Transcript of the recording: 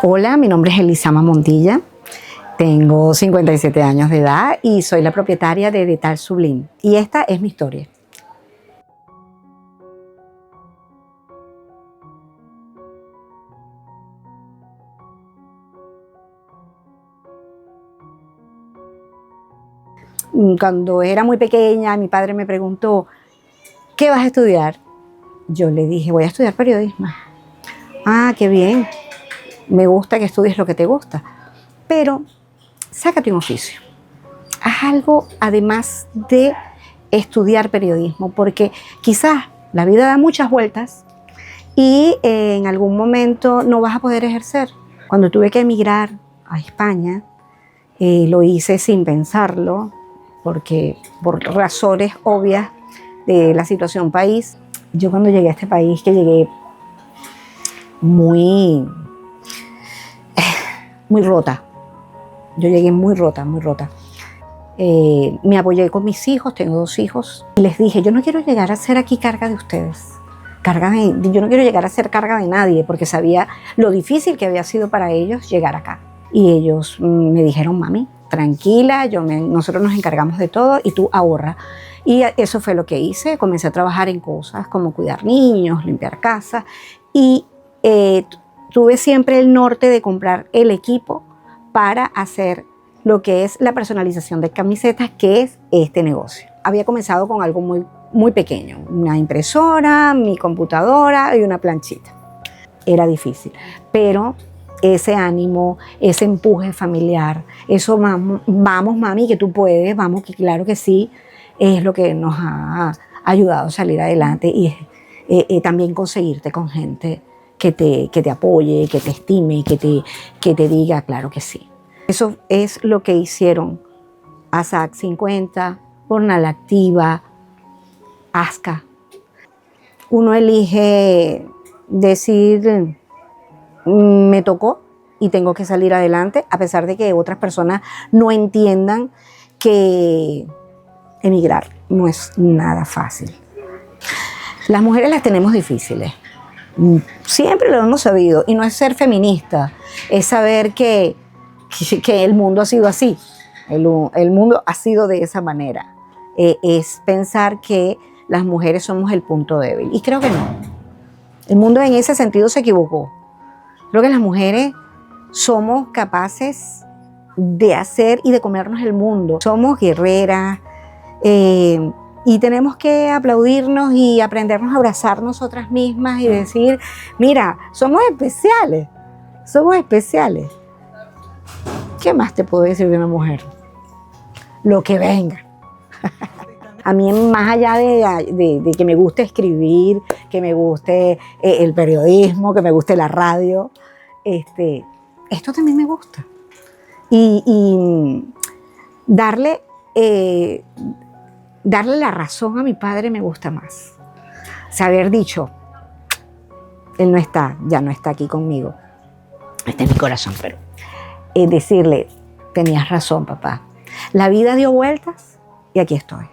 Hola, mi nombre es Elisama Montilla, tengo 57 años de edad y soy la propietaria de Detal Sublime. Y esta es mi historia. Cuando era muy pequeña, mi padre me preguntó, ¿qué vas a estudiar? Yo le dije, voy a estudiar periodismo. Ah, qué bien, me gusta que estudies lo que te gusta, pero sácate un oficio. Haz algo además de estudiar periodismo, porque quizás la vida da muchas vueltas y en algún momento no vas a poder ejercer. Cuando tuve que emigrar a España, lo hice sin pensarlo, porque por razones obvias de la situación país, yo cuando llegué a este país, que llegué muy rota, yo llegué muy rota. Me apoyé con mis hijos, tengo 2 hijos, y les dije, yo no quiero llegar a ser aquí carga de ustedes, yo no quiero llegar a ser carga de nadie, porque sabía lo difícil que había sido para ellos llegar acá. Y ellos me dijeron, mami, tranquila, nosotros nos encargamos de todo y tú ahorra. Y eso fue lo que hice, comencé a trabajar en cosas como cuidar niños, limpiar casas, y tuve siempre el norte de comprar el equipo para hacer lo que es la personalización de camisetas, que es este negocio. Había comenzado con algo muy pequeño, una impresora, mi computadora y una planchita. Era difícil, pero ese ánimo, ese empuje familiar, eso vamos mami, que tú puedes, vamos, que claro que sí, es lo que nos ha ayudado a salir adelante y también conseguirte con gente que te apoye, que te estime, que te diga, claro que sí. Eso es lo que hicieron ASAC 50, Jornal Activa, ASCA. Uno elige decir, me tocó y tengo que salir adelante, a pesar de que otras personas no entiendan que emigrar no es nada fácil. Las mujeres las tenemos difíciles. Siempre lo hemos sabido, y no es ser feminista, es saber que el mundo ha sido así, el mundo ha sido de esa manera. Es pensar que las mujeres somos el punto débil, y creo que no. El mundo en ese sentido se equivocó. Creo que las mujeres somos capaces de hacer y de comernos el mundo. Somos guerreras y tenemos que aplaudirnos y aprendernos a abrazar nosotras mismas y decir, mira, somos especiales. ¿Qué más te puedo decir de una mujer? Lo que venga. A mí, más allá de que me guste escribir, que me guste el periodismo, que me guste la radio, esto también me gusta. Y darle la razón a mi padre me gusta más. Saber dicho, él ya no está aquí conmigo, está en mi corazón, pero decirle, tenías razón, papá. La vida dio vueltas y aquí estoy.